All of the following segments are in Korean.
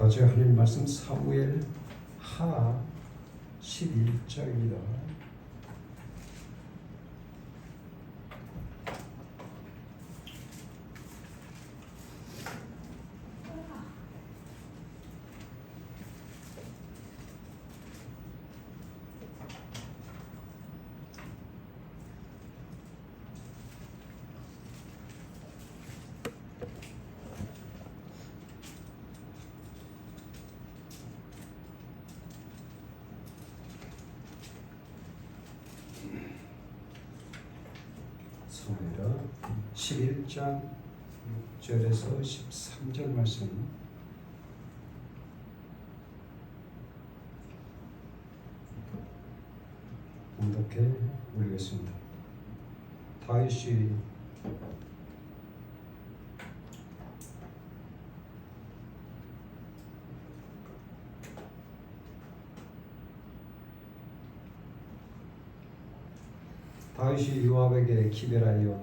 어제 하나님 말씀 사무엘 하 11장입니다. 사무엘하 11장 6절에서 13절 말씀 봉독해 올리겠습니다. 다윗이 요압에게 기별하여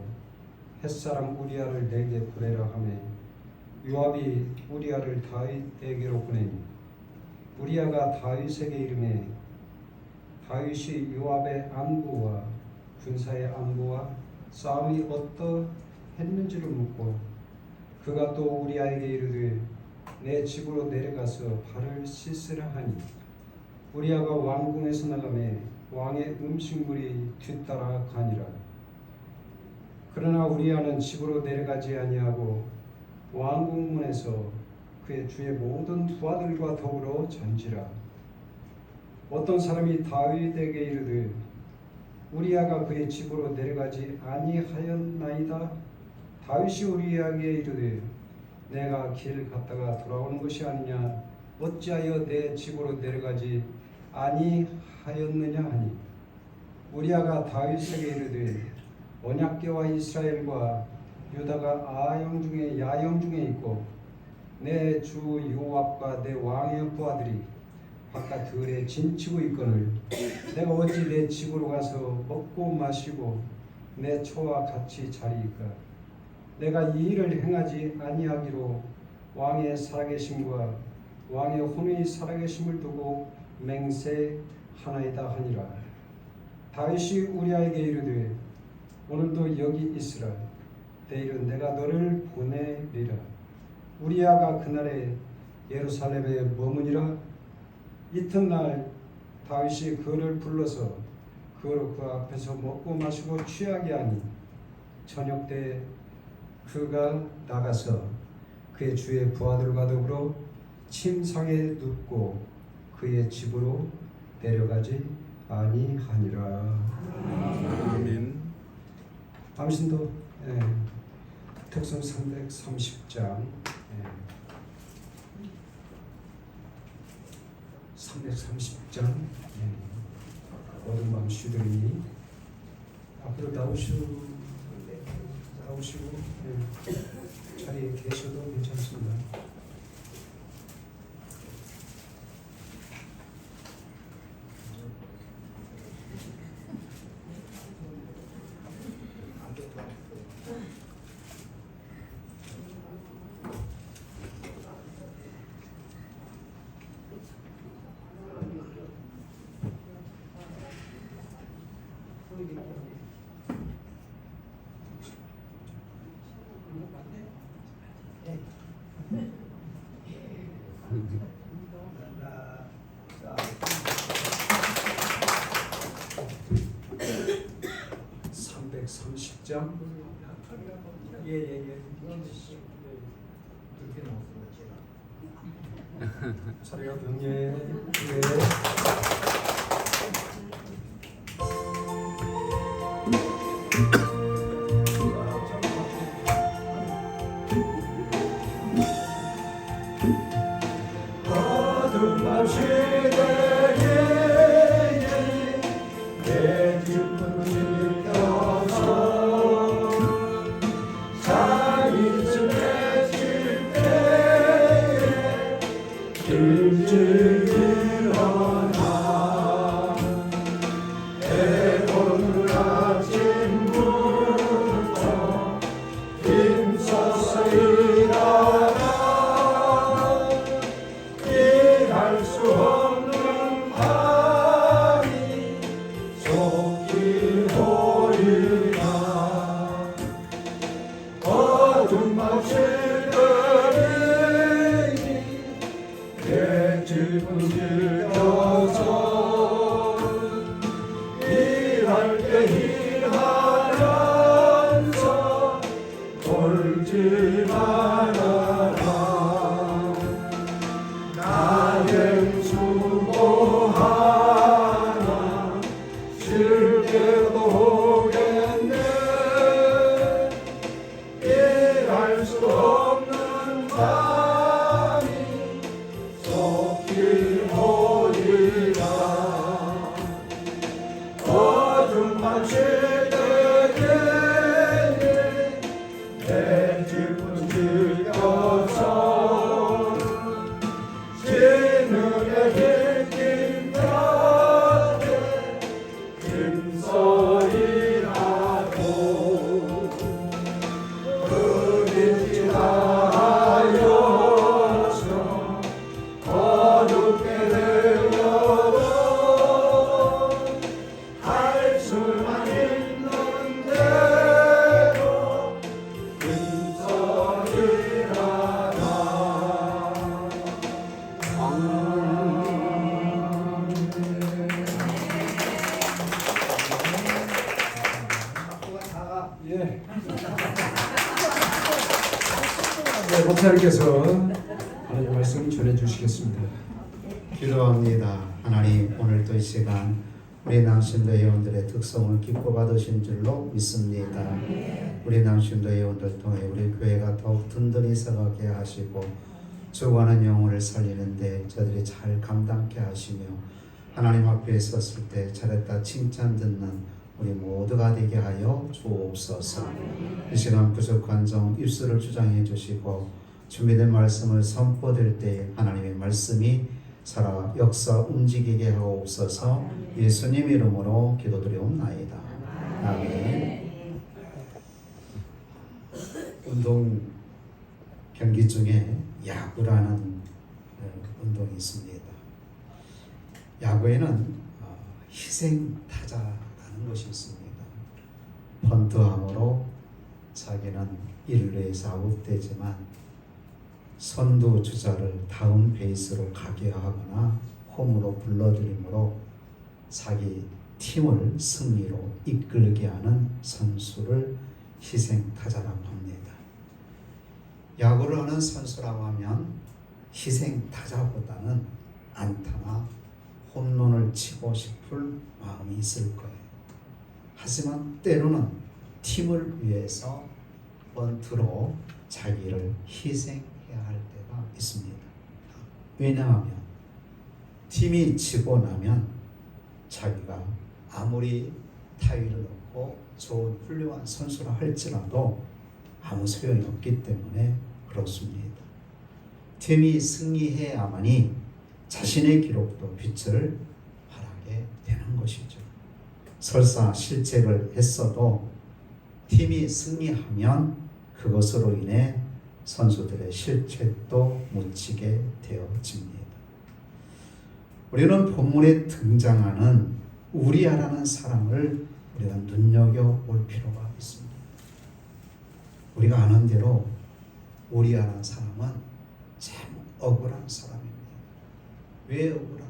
햇사람 우리아를 내게 보내라 하매 요압이 우리아를 다윗에게로 보내니 우리아가 다윗에게 이르매 다윗이 요압의 안부와 군사의 안부와 싸움이 어떠했는지를 묻고 그가 또 우리아에게 이르되 내 집으로 내려가서 발을 씻으라 하니 우리아가 왕궁에서 나가매 왕의 음식물이 뒤따라 가니라. 그러나 우리아는 집으로 내려가지 아니하고 왕궁문에서 그의 주의 모든 부하들과 더불어 잔지라. 어떤 사람이 다윗에게 이르되 우리아가 그의 집으로 내려가지 아니하였나이다. 다윗이 우리아에게 이르되 내가 길 갔다가 돌아오는 것이 아니냐 어찌하여 내 집으로 내려가지 아니하였느냐 하니 우리아가 다윗에게 이르되 언약궤와 이스라엘과 유다가 아영 중에 야영 중에 있고 내 주 요압과 내 왕의 부하들이 바깥 들에 진치고 있거늘 내가 어찌 내 집으로 가서 먹고 마시고 내 처와 같이 자리이까. 내가 이 일을 행하지 아니하기로 왕의 살아계심과 왕의 혼의 살아계심을 두고 맹세하나이다 하니라. 다윗이 우리아에게 이르되 오늘도 여기 있으라. 내일은 내가 너를 보내리라. 우리아가 그날에 예루살렘에 머무니라. 이튿날 다윗이 그를 불러서 그를 그 앞에서 먹고 마시고 취하게 하니 저녁 때 그가 나가서 그의 주의 부하들과 더불어 침상에 눕고 그의 집으로 내려가지 아니하니라. 아멘. 암신도 특성 330장 330장 어둠 밤 쉬더니 앞으로 나오시고 자리에 계셔도 괜찮습니다. 30점. 예예예. 그렇게 나왔어요. 자리가 병리에 어둠밤 시대에 내 기쁨을 지켜서 자기를 내칠 때에 일찍 일어나 해 오는 아침부터 힘써서 일하라 일할 수 없는 밤이 속히 오리라 어둠 없을 거리니 내 집은 들려서 일할 때 일하면서 돌지 말아라 나의 수고하나 실제로 오겠네 일할 수 없는 밤이 속히 오리라 어둠 밤실 때에 내 집은 들려서 진흙에 깃긴 곁에 힘써 일하고 흠인지하여서 어둡게 되어도 할 수만 있는 대로 힘써 일하라 예. 네, 목사님께서 하나님 말씀 전해 주시겠습니다. 기도합니다. 하나님 오늘도 이 시간 우리 낭심도 회원들의 특성을 기뻐 받으신 줄로 믿습니다. 우리 낭심도 회원들 통해 우리 교회가 더욱 든든히 서가게 하시고 죽어가는 영혼을 살리는데 저들이 잘 감당케 하시며 하나님 앞에 섰을 때 잘했다 칭찬 듣는 우리 모두가 되게 하여 주옵소서. 이 시간 부족한 점 입술을 주장해 주시고 준비된 말씀을 선포될 때 하나님의 말씀이 살아 역사 움직이게 하옵소서. 예수님 이름으로 기도드리옵나이다. 아멘. 운동 경기 중에 야구라는 운동이 있습니다. 야구에는 희생 타자라는 것이 있습니다. 번트함으로 자기는 1루에서 아웃되지만 선두 주자를 다음 베이스로 가게 하거나 홈으로 불러들이므로 자기 팀을 승리로 이끌게 하는 선수를 희생타자라고 합니다. 야구를 하는 선수라고 하면 희생타자보다는 안타나 홈런을 치고 싶을 마음이 있을 거예요. 하지만 때로는 팀을 위해서 번트로 자기를 희생해야 할 때가 있습니다. 왜냐하면 팀이 지고 나면 자기가 아무리 타율을 넣고 좋은 훌륭한 선수라 할지라도 아무 소용이 없기 때문에 그렇습니다. 팀이 승리해야만이 자신의 기록도 빛을 발하게 되는 것이죠. 설사 실책을 했어도 팀이 승리하면 그것으로 인해 선수들의 실책도 묻히게 되어집니다. 우리는 본문에 등장하는 우리아라는 사람을 우리가 눈여겨볼 필요가 있습니다. 우리가 아는 대로 우리아라는 사람은 참 억울한 사람입니다. 왜 억울합니까?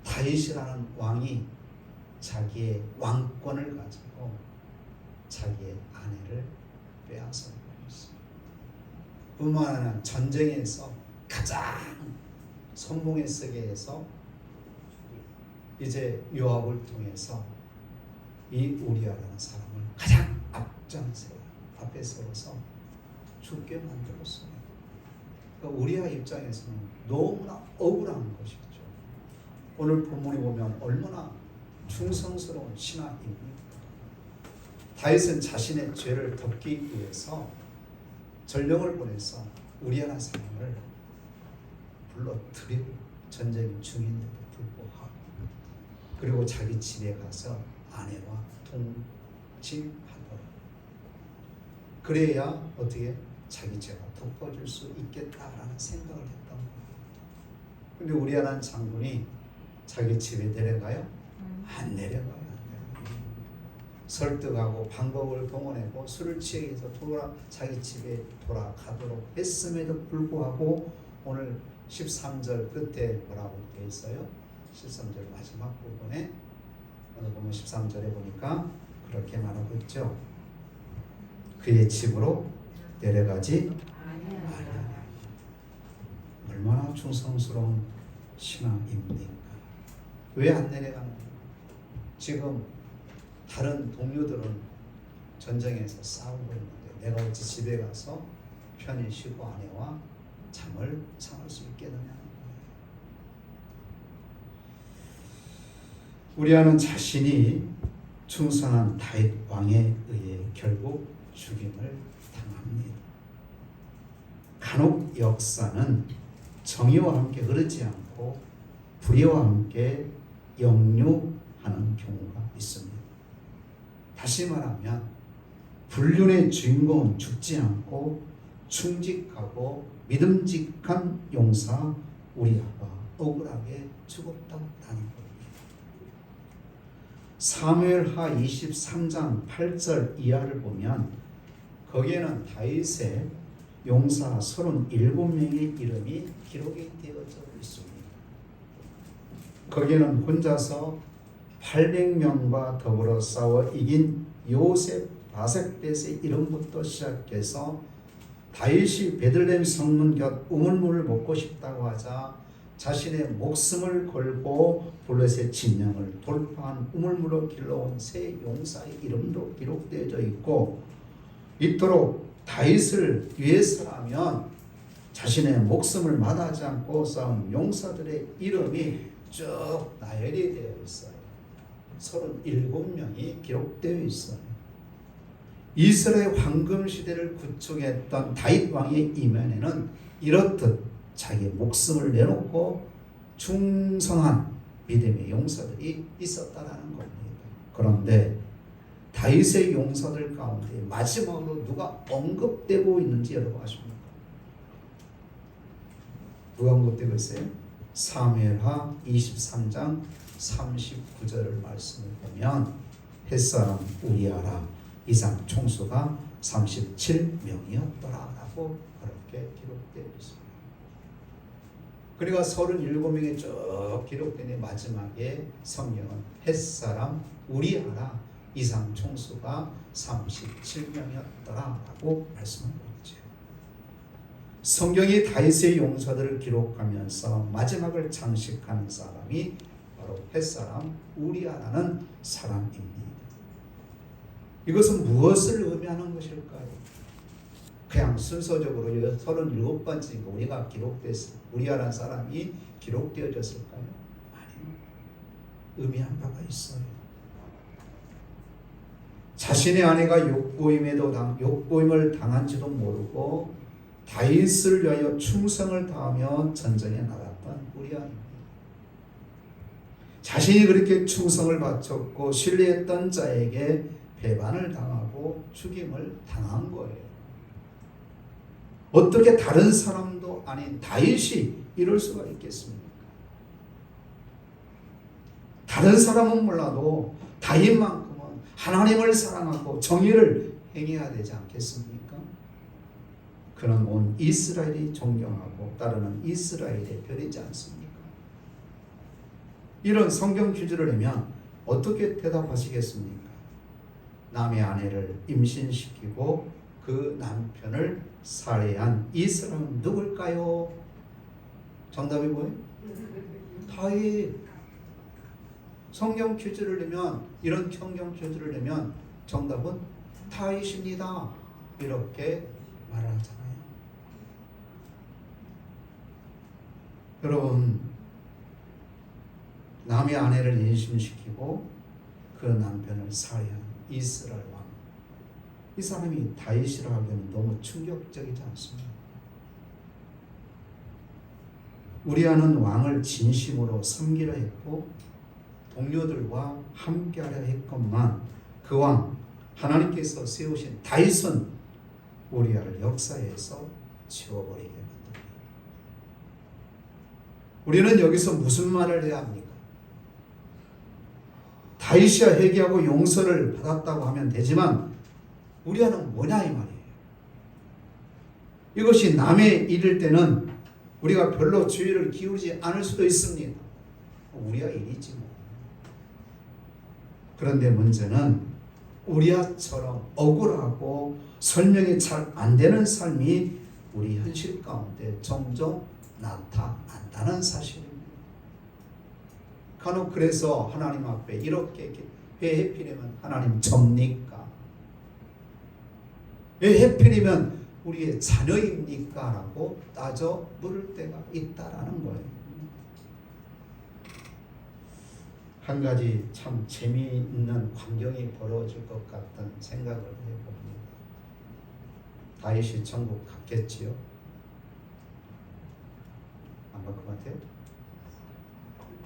다윗이라는 왕이 자기의 왕권을 가지고 자기의 아내를 빼앗아 버렸어요. 뿐만 아니라 전쟁에서 가장 선봉에 서게 해서 이제 요압을 통해서 이 우리아라는 사람을 가장 앞에 세워서 죽게 만들었어요. 그러니까 우리아 입장에서는 너무나 억울한 것이죠. 오늘 본문에 보면 얼마나 충성스러운 신하입니까? 다윗은 자신의 죄를 덮기 위해서 전령을 보내서 우리아라는 사람을 불러들이고 전쟁 중인데도 불구하고 그리고 자기 집에 가서 아내와 통침하더라. 그래야 어떻게 자기 죄가 덮어질 수 있겠다라는 생각을 했던 거예요. 근데 우리아라는 장군이 자기 집에 내려가요? 안 내려가요. 설득하고 방법을 동원하고 술을 취해 해서 자기 집에 돌아가도록 했음에도 불구하고 오늘 13절 끝에 뭐라고 되어 있어요? 13절 마지막 부분에 오늘 보면 13절에 보니까 그렇게 말하고 있죠. 그의 집으로 내려가지 아니하라. 얼마나 충성스러운 신하입니까? 왜 안 내려가는 거예요? 지금 다른 동료들은 전쟁에서 싸우고 있는데 내가 어찌 집에 가서 편히 쉬고 아내와 잠을 참을 수 있겠느냐는 거예요. 우리아는 자신이 충성한 다윗 왕에 의해 결국 죽임을 당합니다. 간혹 역사는 정의와 함께 흐르지 않고 불의와 함께 역류하는 경우가 있습니다. 다시 말하면 불륜의 주인공은 죽지 않고 충직하고 믿음직한 용사 우리아가 억울하게 죽었다라는 겁니다. 사무엘하 23장 8절 이하를 보면 거기에는 다윗의 용사 37명의 이름이 기록이 되어져 있습니다. 거기에는 혼자서 800명과 더불어 싸워 이긴 요셉 바색벳의 이름부터 시작해서 다윗이 베들레헴 성문 곁 우물물을 먹고 싶다고 하자 자신의 목숨을 걸고 블레셋 진영을 돌파한 우물물로 길러온 세 용사의 이름도 기록되어져 있고 이토록 다윗을 위해서라면 자신의 목숨을 마다하지 않고 싸운 용사들의 이름이 쭉 나열이 되어 있어요. 37명이 기록되어 있어요. 이스라엘 황금 시대를 구축했던 다윗 왕의 이면에는 이렇듯 자기의 목숨을 내놓고 충성한 믿음의 용사들이 있었다라는 겁니다. 그런데 다윗의 용사들 가운데 마지막으로 누가 언급되고 있는지 여러분 아십니까? 누가 언급되고 있어요? 사무엘하 23장 39절을 말씀을 보면 햇사람 우리아라 이상 총수가 37명이었더라라고 그렇게 기록되어 있습니다. 그리고 37명이 쭉 기록된 마지막에 성경은 햇사람 우리아라 이상 총수가 37명이었더라라고 말씀하고 있죠. 성경이 다윗의 용사들을 기록하면서 마지막을 장식하는 사람이 바로 햇사람 우리아라는 사람입니다. 이것은 무엇을 의미하는 것일까요? 그냥 순서적으로 37번째니까 우리가 기록됐을 우리아라는 사람이 기록되어졌을까요? 아니요. 의미한 바가 있어요. 자신의 아내가 욕보임을 당한지도 모르고 다윗을 위하여 충성을 다하며 전쟁에 나갔던 우리아입니다. 자신이 그렇게 충성을 바쳤고 신뢰했던 자에게 배반을 당하고 죽임을 당한 거예요. 어떻게 다른 사람도 아닌 다윗이 이럴 수가 있겠습니까? 다른 사람은 몰라도 다윗만큼은 하나님을 사랑하고 정의를 행해야 되지 않겠습니까? 그는 온 이스라엘이 존경하고 따르는 이스라엘의 별이지 않습니까? 이런 성경 규제를 내면 어떻게 대답하시겠습니까? 남의 아내를 임신시키고 그 남편을 살해한 이 사람은 누굴까요? 정답이 뭐예요? 다윗. 성경 퀴즈를 내면, 이런 성경 퀴즈를 내면 정답은 다윗입니다. 이렇게 말하잖아요. 여러분, 남의 아내를 임신시키고 그 남편을 살해한 이스라엘 왕, 이 사람이 다윗이라 하기에는 너무 충격적이지 않습니까? 우리아는 왕을 진심으로 섬기려 했고 동료들과 함께하려 했건만 그 왕, 하나님께서 세우신 다윗은 우리아를 역사에서 지워버리게 만듭니다. 우리는 여기서 무슨 말을 해야 합니까? 다윗이야 회개하고 용서를 받았다고 하면 되지만 우리아는 뭐냐 이 말이에요. 이것이 남의 일일 때는 우리가 별로 주의를 기울이지 않을 수도 있습니다. 우리아 일이지 뭐. 그런데 문제는 우리아처럼 억울하고 설명이 잘 안 되는 삶이 우리 현실 가운데 종종 나타난다는 사실입니다. 간혹 그래서 하나님 앞에 이렇게 왜 해필이면 하나님 접니까? 왜 해필이면 우리의 자녀입니까? 라고 따져 물을 때가 있다라는 거예요. 한 가지 참 재미있는 광경이 벌어질 것 같은 생각을 해봅니다. 다윗이 천국 갔겠지요? 안 갈 것 같아요?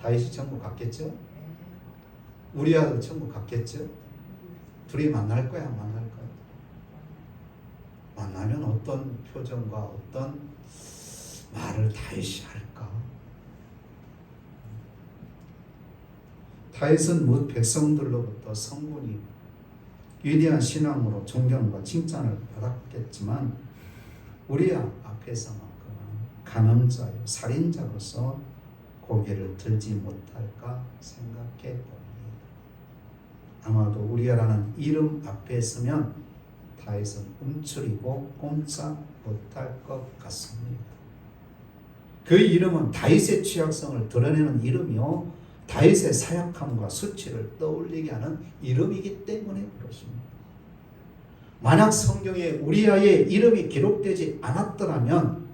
다윗이 천국 갔겠죠? 우리아도 천국 갔겠죠? 둘이 만날 거야, 안 만날 거야? 만나면 어떤 표정과 어떤 말을 다윗이 할까? 다윗은 뭇 백성들로부터 성군이 위대한 신앙으로 존경과 칭찬을 받았겠지만 우리아 앞에서만큼은 간음자요 살인자로서 고개를 들지 못할까 생각해 봅니다. 아마도 우리아라는 이름 앞에 서면 다윗은 움츠리고 꼼짝 못할 것 같습니다. 그 이름은 다윗의 취약성을 드러내는 이름이요 다윗의 사역함과 수치를 떠올리게 하는 이름이기 때문에 그렇습니다. 만약 성경에 우리아의 이름이 기록되지 않았더라면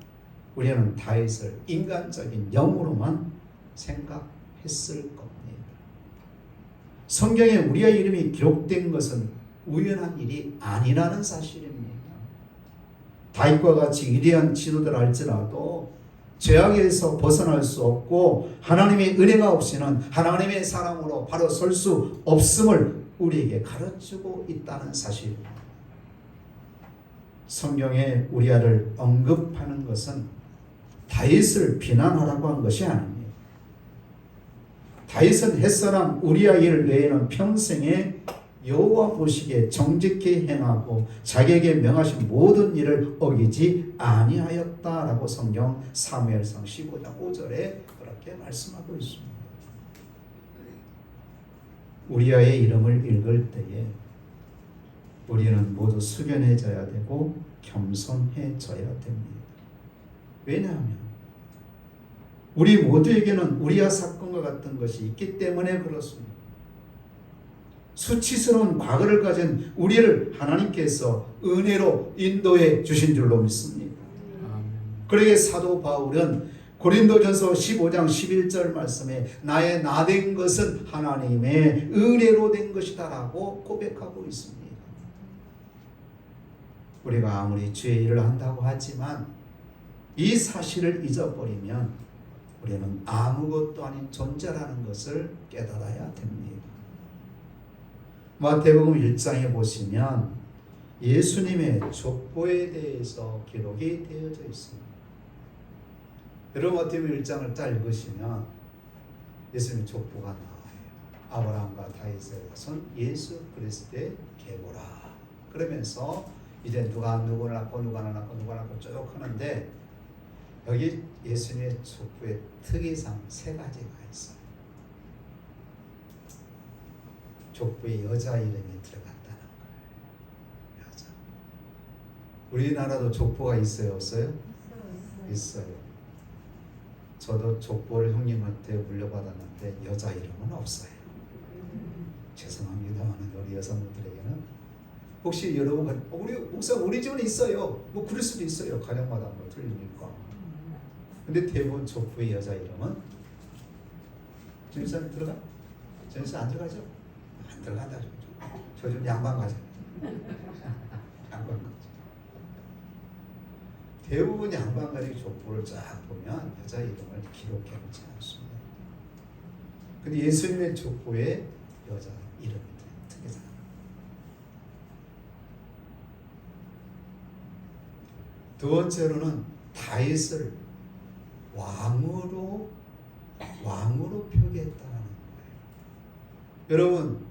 우리는 다윗을 인간적인 영으로만 생각했을 겁니다. 성경에 우리아의 이름이 기록된 것은 우연한 일이 아니라는 사실입니다. 다윗과 같이 위대한 지도자를 할지라도 죄악에서 벗어날 수 없고 하나님의 은혜가 없이는 하나님의 사랑으로 바로 설 수 없음을 우리에게 가르치고 있다는 사실입니다. 성경에 우리아를 언급하는 것은 다윗을 비난하라고 한 것이 아닙니다. 다윗은 햇사람 우리아 일 외에는 평생에 여호와 보시기에 정직히 행하고 자기에게 명하신 모든 일을 어기지 아니하였다라고 성경 사무엘상 15장 5절에 그렇게 말씀하고 있습니다. 우리아의 이름을 읽을 때에 우리는 모두 숙연해져야 되고 겸손해져야 됩니다. 왜냐하면 우리 모두에게는 우리아 사건과 같은 것이 있기 때문에 그렇습니다. 수치스러운 과거를 가진 우리를 하나님께서 은혜로 인도해 주신 줄로 믿습니다. 그러기에 사도 바울은 고린도전서 15장 11절 말씀에 나의 나된 것은 하나님의 은혜로 된 것이다 라고 고백하고 있습니다. 우리가 아무리 죄의 일을 한다고 하지만 이 사실을 잊어버리면 우리는 아무것도 아닌 존재라는 것을 깨달아야 됩니다. 마태복음 1장에 보시면 예수님의 족보에 대해서 기록이 되어져 있습니다. 여러분 마태복음 1장을 잘 읽으시면 예수님의 족보가 나와요. 아브라함과 다윗의 자손 예수 그리스도의 계보라. 그러면서 이제 누가 누구를 낳고 누가 낳고 누가 낳고 쭉 하는데 여기 예수님의 족보의 특이사항 세 가지가 있어요. 족보에 여자 이름이 들어갔다는 거예요. 여자. 우리나라도 족보가 있어요, 없어요? 있어요. 저도 족보를 형님한테 물려받았는데 여자 이름은 없어요. 죄송합니다만 우리 여성분들에게는 혹시 여러분 우리 목사 우리 집은 있어요. 뭐 그럴 수도 있어요. 가정마다 뭐 틀리니까. 근데 대부분 족보의 여자 이름은 전사 들어가? 전사 안 들어가죠? 안 들어간다. 저 좀 양반 가자. 양반 가자. 대부분 양반가리 족보를 쫙 보면 여자 이름을 기록해 놓지 않습니다. 근데 예수님의 족보에 여자 이름이 특이하잖아요. 두 번째로는 다윗을 왕으로 표기했다는 거예요. 여러분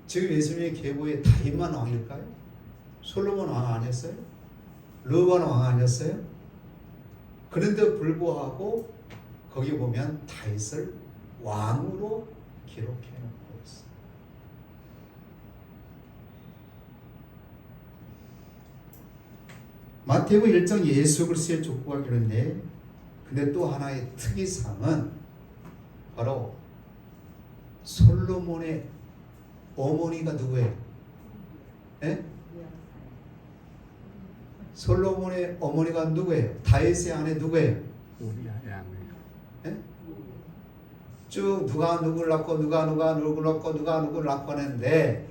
지금 예수님의 계보에 다윗만 왕일까요? 솔로몬 왕 아니었어요? 르호보암 왕 아니었어요? 그런데 불구하고 거기 보면 다윗을 왕으로 기록해 놓고 있어요. 마태복음 1장 예수 그리스도의 족보가 그런데 근데 또 하나의 특이사항은 바로 솔로몬의 어머니가 누구예요? 예? 솔로몬의 어머니가 누구예요? 다윗의 아내 누구예요? 우리 아내요. 예? 쭉 누가 누구를 낳고 누가 누구를 낳고 누가 누구를 낳고 하는데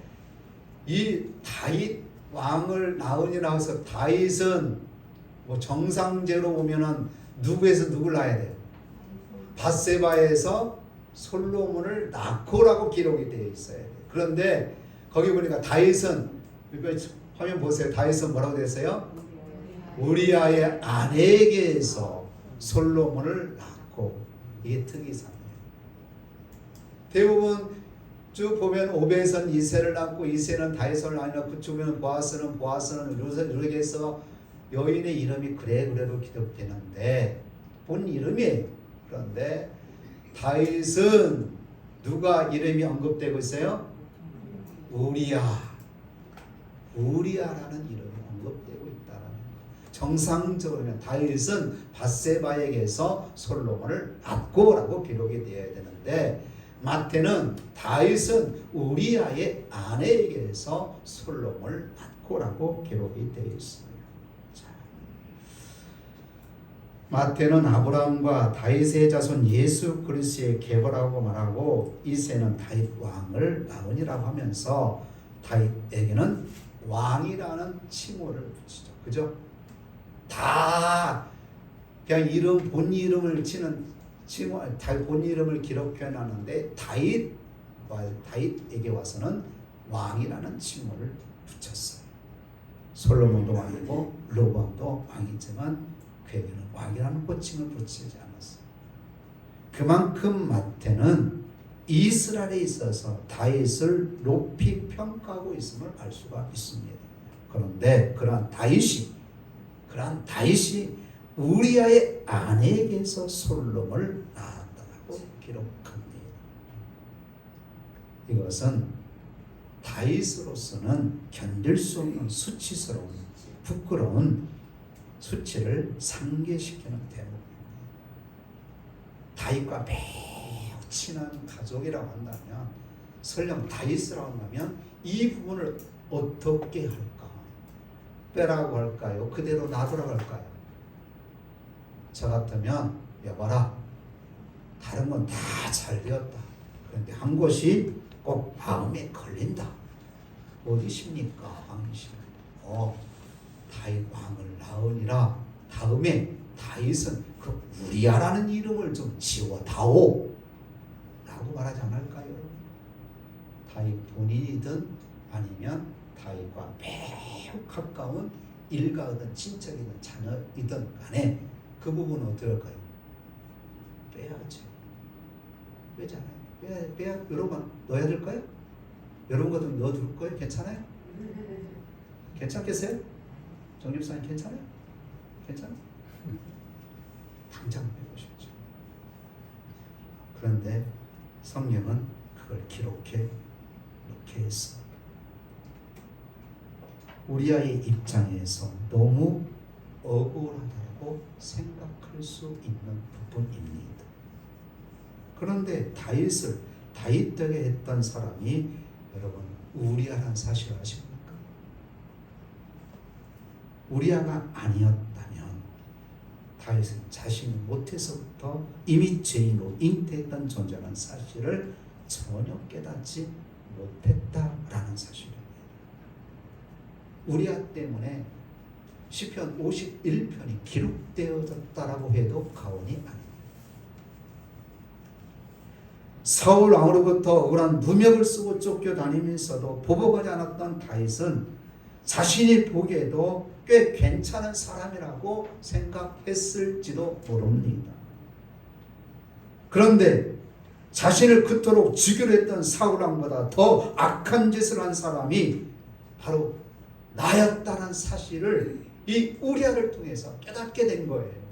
이 다윗 왕을 낳으니 나와서 다윗은 뭐 정상제로 보면은 누구에서 누구를 낳아야 돼요? 밧세바에서 솔로몬을 낳고라고 기록이 되어 있어야 돼요. 그런데 거기 보니까 다윗은 화면 보세요. 다윗은 뭐라고 됐어요? 우리아의 아내에게서 솔로몬을 낳고 이게 특이사항이에요. 대부분 쭉 보면 오벳은 이새를 낳고 이새는 다윗을 낳고 쭉 보면 보아스는 루렉에서 여인의 이름이 그래도 기록되는데 본 이름이에요. 그런데 다윗은 누가 이름이 언급되고 있어요? 우리아라는 이름이 언급되고 있다는 거. 정상적으로는 다윗은 밧세바에게서 솔로몬을 낳고라고 기록이 되어야 되는데 마태는 다윗은 우리아의 아내에게서 솔로몬을 낳고라고 기록이 되어 있어요. 자, 마태는 아브라함과 다윗의 자손 예수 그리스도의 계보라고 말하고 이새는 다윗 왕을 낳으니라고 하면서 다윗에게는 왕이라는 칭호를 붙이죠. 그죠? 다 그냥 본 이름을 치는 칭호, 본 이름을 기록해 놨는데 다윗에게 와서는 왕이라는 칭호를 붙였어요. 솔로몬도 왕이고 르호보암도 왕이지만 그에게는 왕이라는 호칭을 붙이지 않았어요. 그만큼 마태는 이스라엘에 있어서 다윗을 높이 평가하고 있음을 알 수가 있습니다. 그런데 그러한 다윗이 우리아의 아내에게서 솔로몬을 낳았다고 기록합니다. 이것은 다윗으로서는 견딜 수 없는 수치스러운 부끄러운 수치를 상기시키는 대목입니다. 다윗과 매우 친한 가족이라고 한다면 설령 다윗이라고 한다면 이 부분을 어떻게 할까? 빼라고 할까요? 그대로 놔두라고 할까요? 저 같으면 여봐라 다른 건 다 잘 되었다. 그런데 한 곳이 꼭 마음에 걸린다. 어디십니까? 왕이시여. 다윗 왕을 낳으니라. 다음에 다윗은 그 우리아라는 이름을 좀 지워다오 라고 말하지 않을까요? 다윗 본인이든 아니면 다윗과 매우 가까운 일가이든 친척이든 자녀이든 간에 그 부분은 어떻게 할까요? 빼야죠. 빼잖아요. 빼야 여러분 넣어야 될까요? 여러분 같으면 넣어둘 거예요? 괜찮아요? 괜찮겠어요? 정집사님 괜찮아요? 괜찮아요? 당장 빼고 싶죠. 그런데 성경은 그걸 기록해 이렇게 해서 우리아의 입장에서 너무 억울하다고 생각할 수 있는 부분입니다. 그런데 다윗 덕에 했던 사람이 여러분 우리아라는 사실을 아십니까? 우리아가 아니었다면 다윗은 자신이 못해서부터 이미 죄인으로 잉태했던 존재라는 사실을 전혀 깨닫지 못했다라는 사실입니다. 우리아 때문에 시편 51편이 기록되어졌다라고 해도 과언이 아닙니다. 사울 왕으로부터 억울한 누명을 쓰고 쫓겨다니면서도 보복하지 않았던 다윗은 자신이 보기에도 꽤 괜찮은 사람이라고 생각했을지도 모릅니다. 그런데 자신을 그토록 죽이려 했던 사울 왕보다 더 악한 짓을 한 사람이 바로 나였다는 사실을 이 우리아를 통해서 깨닫게 된 거예요.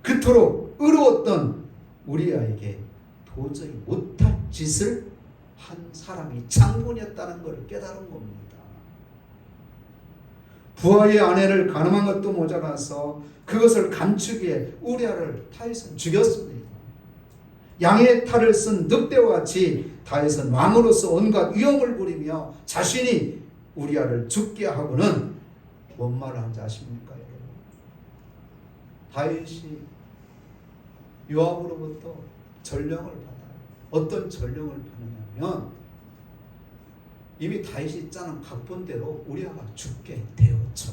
그토록 의로웠던 우리아에게 도저히 못할 짓을 한 사람이 장본이었다는 것을 깨달은 겁니다. 부하의 아내를 가늠한 것도 모자라서 그것을 감추기 위해 우리아를 다윗은 죽였습니다. 양의 탈을 쓴 늑대와 같이 다윗은 왕으로서 온갖 위험을 부리며 자신이 우리아를 죽게 하고는 뭔 말을 하는지 아십니까, 여러분? 다윗이 요압으로부터 전령을 받아요. 어떤 전령을 받느냐면 이미 다윗이 짜는 각본대로 우리아가 죽게 되었죠.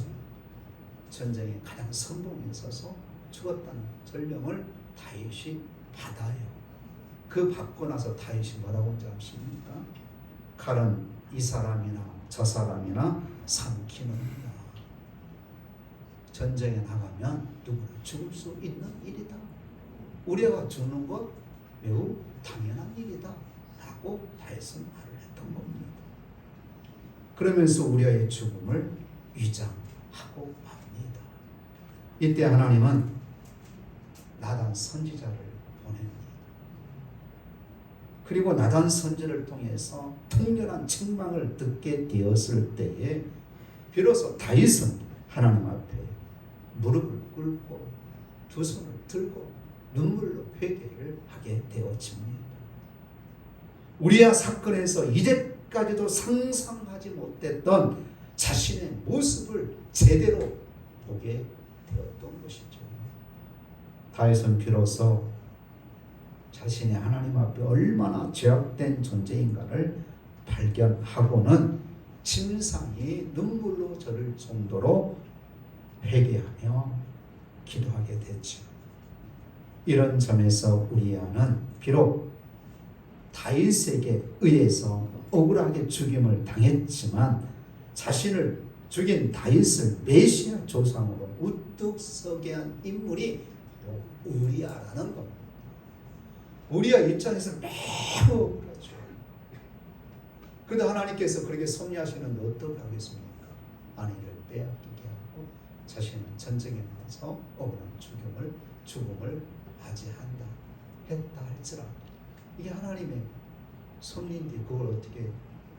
전쟁에 가장 선봉에 서서 죽었다는 전령을 다윗이 받아요. 그 받고 나서 다윗이 뭐라고 하는지 아십니까? 칼은 이 사람이나 저 사람이나 삼키느니라. 전쟁에 나가면 누구나 죽을 수 있는 일이다. 우리아가 죽는 것 매우 당연한 일이다 라고 다윗은 말을 했던 겁니다. 그러면서 우리아의 죽음을 위장하고 맙니다. 이때 하나님은 나단 선지자를 보냅니다. 그리고 나단 선지를 통해서 통렬한 책망을 듣게 되었을 때에 비로소 다윗은 하나님 앞에 무릎을 꿇고 두 손을 들고 눈물로 회개를 하게 되어집니다. 우리아 사건에서 이제까지도 상상하지 못했던 자신의 모습을 제대로 보게 되었던 것이죠. 다윗은 비로소 자신이 하나님 앞에 얼마나 죄악된 존재인가를 발견하고는 침상이 눈물로 저릴 정도로 회개하며 기도하게 됐죠. 이런 점에서 우리아는 비록 다윗에게 의해서 억울하게 죽임을 당했지만 자신을 죽인 다윗을 메시아 조상으로 우뚝 서게 한 인물이 바로 우리아라는 겁니다. 우리아 입장에서 매우 억울하죠. 그런데 하나님께서 그렇게 섭리하시는데 어떻게 하겠습니까? 아내를 빼앗기게 하고 자신은 전쟁에 나가서 억울한 죽음을 맞이한다 했다 할지라도 이게 하나님의 섭리인데 그걸 어떻게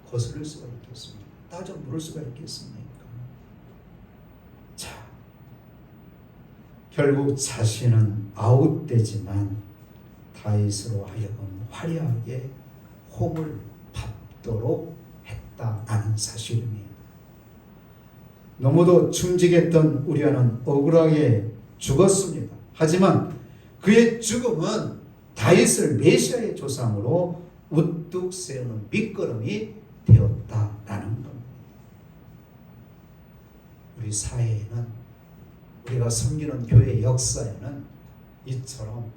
거스를 수가 있겠습니까? 따져 물을 수가 있겠습니까? 자, 결국 자신은 아웃되지만 다윗으로 하여금 화려하게 홈을 밟도록 했다라는 사실입니다. 너무도 충직했던 우리아는 억울하게 죽었습니다. 하지만 그의 죽음은 다윗을 메시아의 조상으로 우뚝 세우는 밑거름이 되었다라는 겁니다. 우리 사회에는 우리가 섬기는 교회 역사에는 이처럼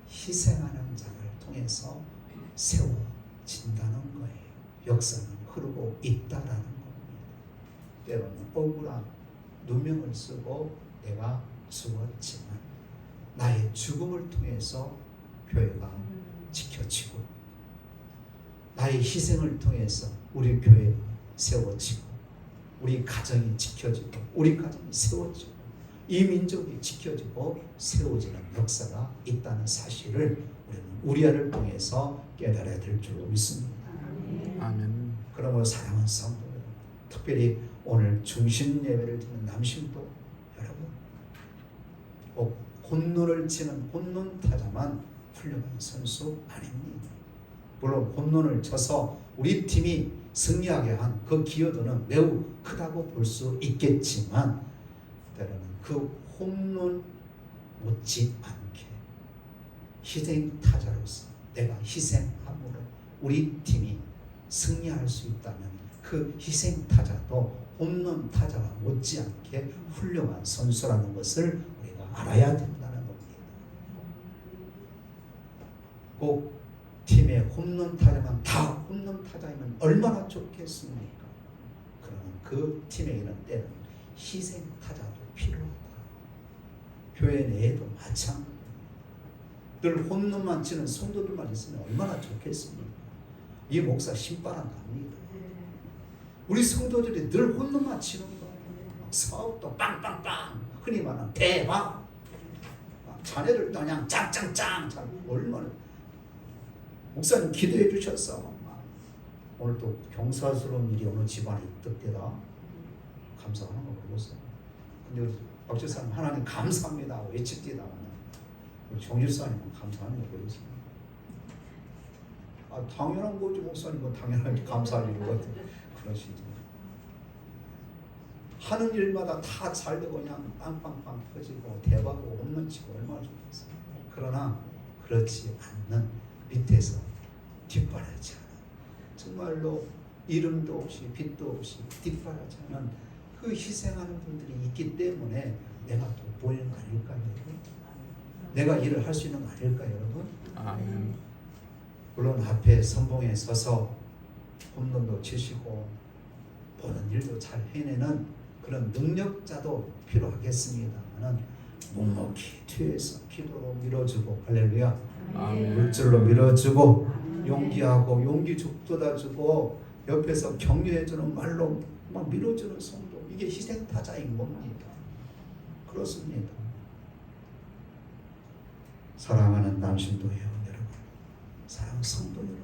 희생하는 자를 통해서 세워진다는 거예요. 역사는 흐르고 있다라는 겁니다. 때로는 억울한 누명을 쓰고 내가 죽었지만 나의 죽음을 통해서 교회가 지켜지고 나의 희생을 통해서 우리 교회가 세워지고 우리 가정이 지켜지고 우리 가정이 세워지고 이 민족이 지켜지고 세워지는 역사가 있다는 사실을 우리는 우리아를 통해서 깨달아야 될 줄로 믿습니다. 아멘. 그러므로 사랑하는 성도 여러분, 특별히 오늘 중심 예배를 드리는 남심도 여러분, 꼭 홈런을 치는 홈런 타자만 훌륭한 선수 아닙니다. 물론 홈런을 쳐서 우리 팀이 승리하게 한 그 기여도는 매우 크다고 볼 수 있겠지만, 때로는 그 홈런 못지 않게 희생 타자로서 내가 희생함으로 우리 팀이 승리할 수 있다면 그 희생 타자도 홈런 타자와 못지않게 훌륭한 선수라는 것을 우리가 알아야 된다는 겁니다. 꼭 팀의 홈런 타자만 다 홈런 타자이면 얼마나 좋겠습니까? 그러면 그 팀에게는 때는 희생 타자도 필요하다. 교회 내에도 마찬가지. 늘 홈런만 치는 성도들만 있으면 얼마나 좋겠습니까? 이 목사 신바람 납니다. 우리 성도들이 늘 홈런만 치는 거예요. 사업도 빵빵빵, 흔히 말하는 대박. 자녀들도 그냥 짱짱짱. 얼마나 목사님 기도해 주셨어. 오늘 또 경사스러운 일이 어느 집안에 있던데다 감사하는 거 보고서. 근데 우리 박 집사님 하나님 감사합니다 외칩디다. 정 집사님은 감사하는 거 보겠습니다. 당연한 거지 목사님은 당연하게 감사할 일인 것 같아요. 그러시죠. 하는 일마다 다 잘 되고 그냥 빵빵빵 터지고 대박으로 홈런 치고 얼마나 좋겠어요. 그러나 그렇지 않는 밑에서 뒷바라지 않은, 정말로 이름도 없이 빛도 없이 뒷바라지 않은 그 희생하는 분들이 있기 때문에 내가 또 보이는 거 아닐까요, 여러분? 내가 일을 할 수 있는 거 아닐까요, 여러분? 아멘. 물론 앞에 선봉에 서서 홈런도 치시고 모든 일도 잘 해내는 그런 능력자도 필요하겠습니다만은 묵묵히 뒤에서 기도로 밀어주고, 할렐루야, 아멘. 물질로 밀어주고, 용기하고 용기 북돋아주고 옆에서 격려해주는 말로 막 밀어주는 성도, 이게 희생타자인 겁니다. 그렇습니다. 사랑하는 남신도 여러분, 사랑하는 성도 여러분,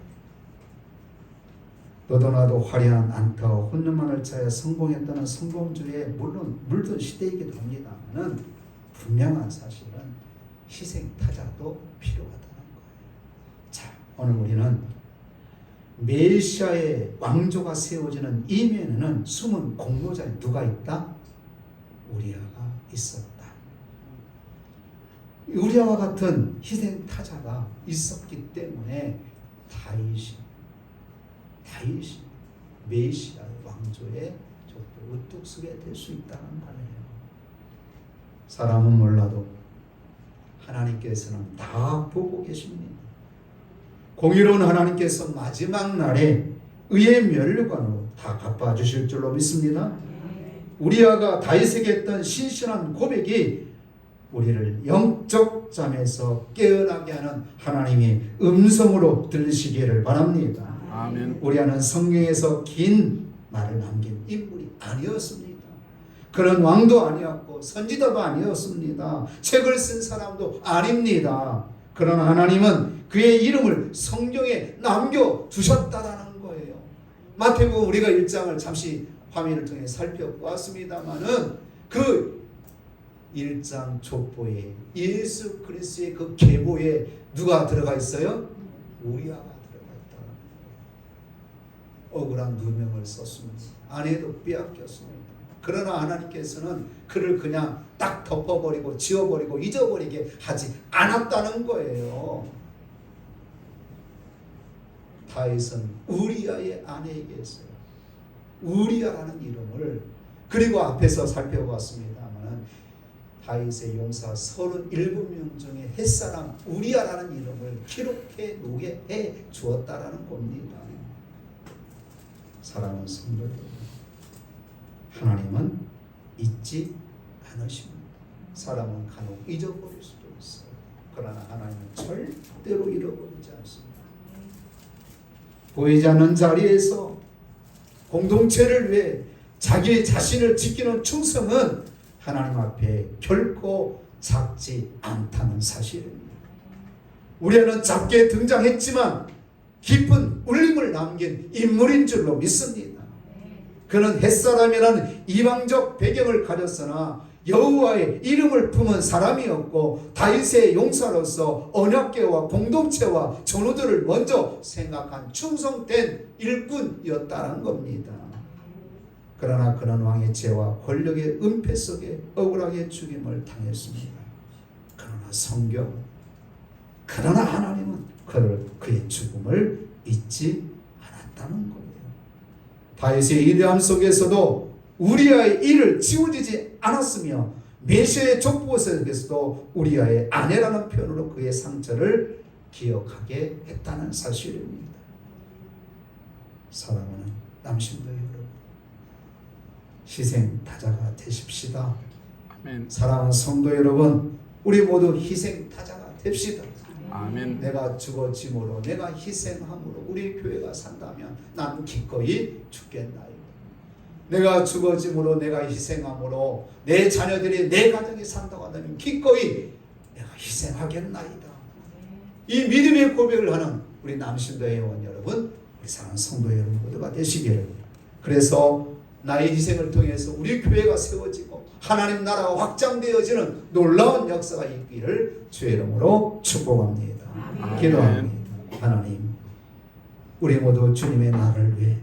너도 나도 화려한 안타와 홈런만을 차야 성공했다는 성공주의에 물든 시대이기도 합니다만, 분명한 사실은 희생타자도 필요하다는 거예요. 자, 오늘 우리는 메시아의 왕조가 세워지는 이면에는 숨은 공로자에 누가 있다? 우리아가 있었다. 우리아와 같은 희생타자가 있었기 때문에 다윗이 메시아의 왕조에 우뚝 서게 될 수 있다는 거예요. 사람은 몰라도 하나님께서는 다 보고 계십니다. 공의로운 하나님께서 마지막 날에 의의 면류관으로 다 갚아주실 줄로 믿습니다. 우리아가 다윗에게 했던 신실한 고백이 우리를 영적 잠에서 깨어나게 하는 하나님의 음성으로 들으시기를 바랍니다. 아멘. 우리아는 성경에서 긴 말을 남긴 인물이 아니었습니다. 그런 왕도 아니었고 선지자도 아니었습니다. 책을 쓴 사람도 아닙니다. 그러나 하나님은 그의 이름을 성경에 남겨두셨다라는 거예요. 마태복음 우리가 1장을 잠시 화면을 통해 살펴보았습니다마는 그 1장 족보에 예수 그리스도의 그 계보에 누가 들어가 있어요? 우리아가 들어가 있다는 거예요. 억울한 누명을 썼습니다. 아내도 빼앗겼습니다. 그러나 하나님께서는 그를 그냥 딱 덮어버리고 지워버리고 잊어버리게 하지 않았다는 거예요. 다윗은 우리아의 아내에게서 우리아라는 이름을, 그리고 앞에서 살펴봤습니다만 다윗의 용사 37명 중에 햇사람 우리아라는 이름을 기록해 놓게 해 주었다라는 겁니다. 사랑하는 성도들, 하나님은 잊지 않으십니다. 사람은 간혹 잊어버릴 수도 있어요. 그러나 하나님은 절대로 잃어버리지 않습니다. 보이지 않는 자리에서 공동체를 위해 자기 자신을 지키는 충성은 하나님 앞에 결코 작지 않다는 사실입니다. 우리는 작게 등장했지만 깊은 울림을 남긴 인물인 줄로 믿습니다. 그는 햇사람이라는 이방적 배경을 가졌으나 여호와의 이름을 품은 사람이었고 다윗의 용사로서 언약궤와 공동체와 전우들을 먼저 생각한 충성된 일꾼이었다는 겁니다. 그러나 그는 왕의 죄와 권력의 은폐 속에 억울하게 죽임을 당했습니다. 그러나 하나님은 그의 죽음을 잊지 않았다는 거예요. 다윗의 위대함 속에서도 우리아의 일을 지워지지 않았으며 메시아의 족보 속에서도 우리아의 아내라는 표현으로 그의 상처를 기억하게 했다는 사실입니다. 사랑하는 남신도 여러분, 희생타자가 되십시다. 아멘. 사랑하는 성도 여러분, 우리 모두 희생타자가 됩시다. 아멘. 내가 죽어짐으로, 내가 희생함으로 우리 교회가 산다면 난 기꺼이 죽겠나이다. 내가 죽어짐으로, 내가 희생함으로 내 자녀들이, 내 가정이 산다고 한다면 기꺼이 내가 희생하겠나이다. 이 믿음의 고백을 하는 우리 남신도 회원 여러분, 우리 사랑하는 성도 여러분 모두가 되시기를. 그래서 나의 희생을 통해서 우리 교회가 세워지고 하나님 나라가 확장되어지는 놀라운 역사가 있기를 주의 이름으로 축복합니다. 기도합니다. 하나님, 우리 모두 주님의 나라를 위해,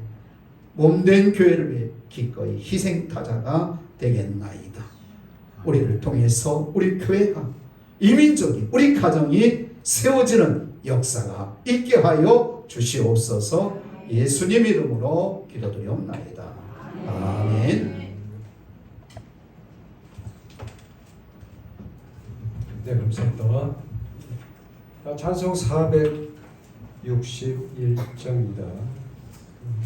몸된 교회를 위해 기꺼이 희생타자가 되겠나이다. 우리를 통해서 우리 교회가, 이민족이, 우리 가정이 세워지는 역사가 있게 하여 주시옵소서. 예수님 이름으로 기도드리옵나이다. 아멘. 네, 감사합니다. 찬송 461장입니다.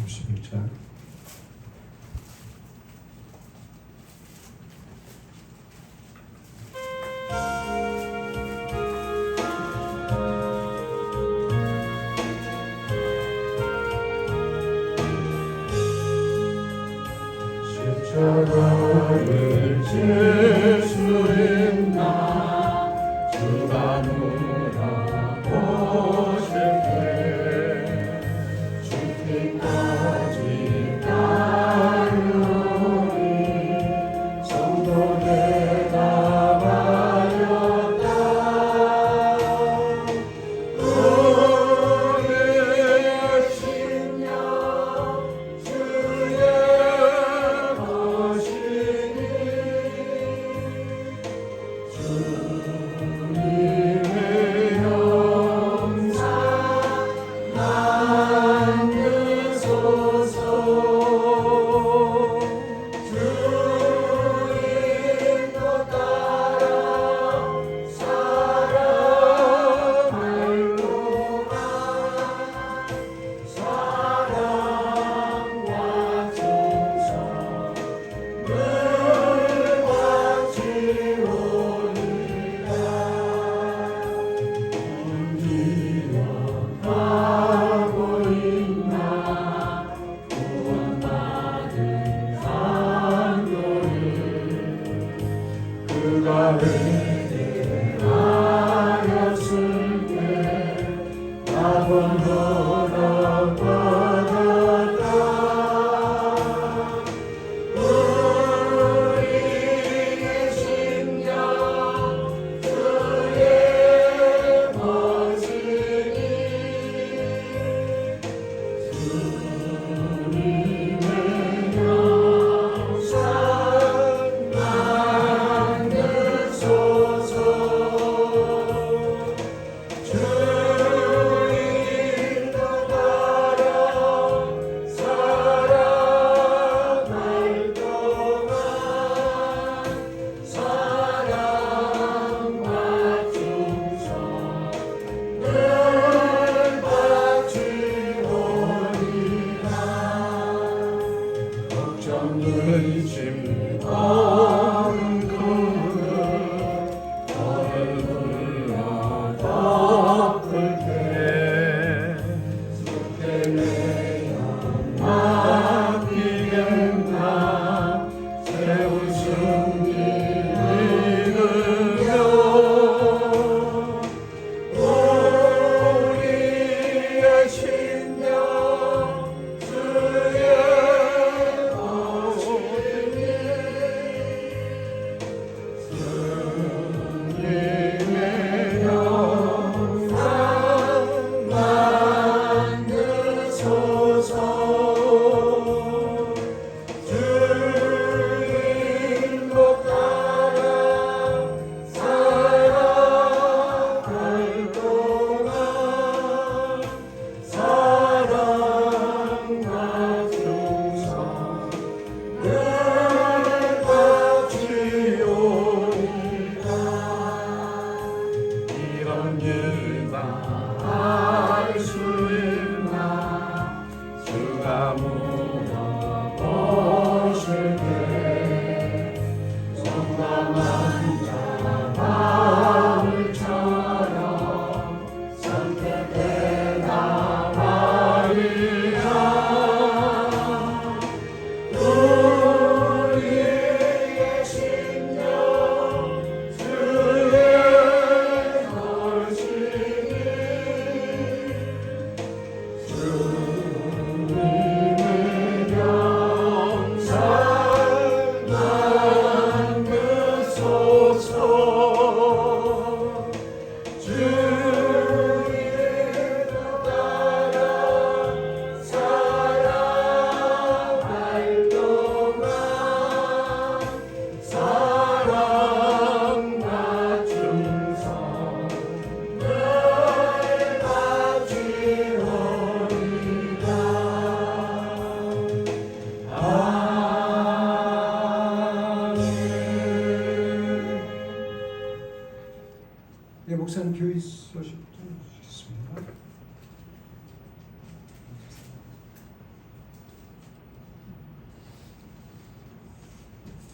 61장. 십자가를 질 수 있나 주가 물어보실 때 죽기까지 따르리 성도들 나가렸다 우리의 심령 주의 것이니 서시겠습니다.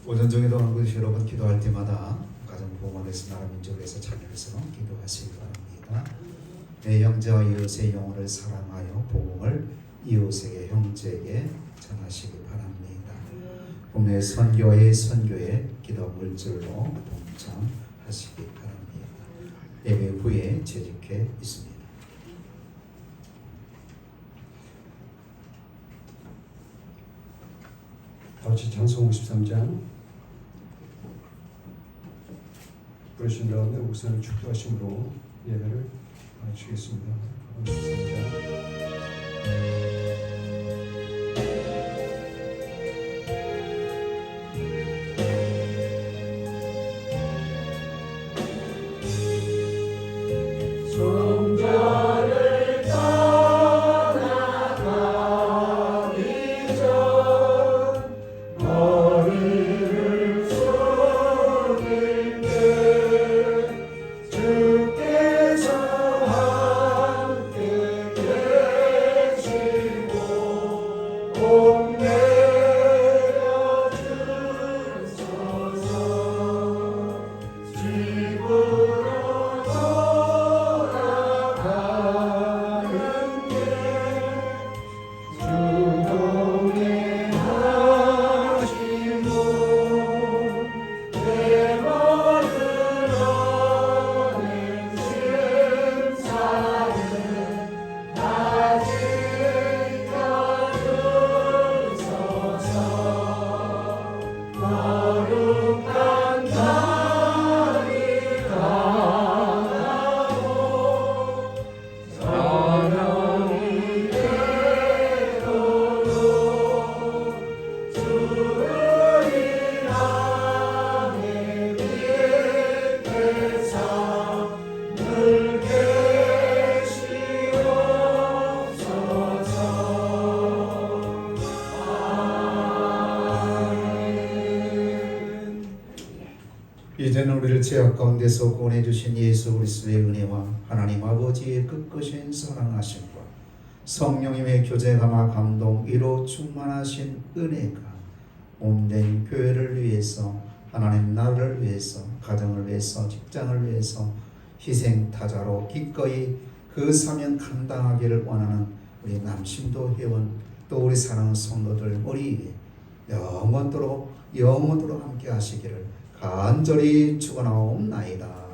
오전 중에도 한 분씩 여러분 기도할 때마다 가정부모에서 나라 민족을 위해서 자녀에서 기도하시기 바랍니다. 내 형제와 이웃의 영혼을 사랑하여 복음을 이웃에게 형제에게 전하시기 바랍니다. 국내 선교의 선교에 기도 물질로 동참하시기 바랍니다. 예배 후에 재직해 있습니다. 같이 찬송 53장 부르신 다음에 우선을 축도하심으로 예배를 마치겠습니다. 53장 성자를 떠나가기 전 머리를 숙일 때 주께서 함께 계시고 복 내려 주소서. 집으로 이제는 우리를 죄악 가운데서 구원해 주신 예수 그리스도의 은혜와 하나님 아버지의 끝끝인 사랑하심과 성령님의 교제감화 감동 이로 충만하신 은혜가 몸된 교회를 위해서 하나님 나라를 위해서 가정을 위해서 직장을 위해서 희생타자로 기꺼이 그 사명 감당하기를 원하는 우리 남신도 회원 또 우리 사랑하는 성도들 머리 위에 영원토록 함께 하시기를 간절히 축원하옵나이다.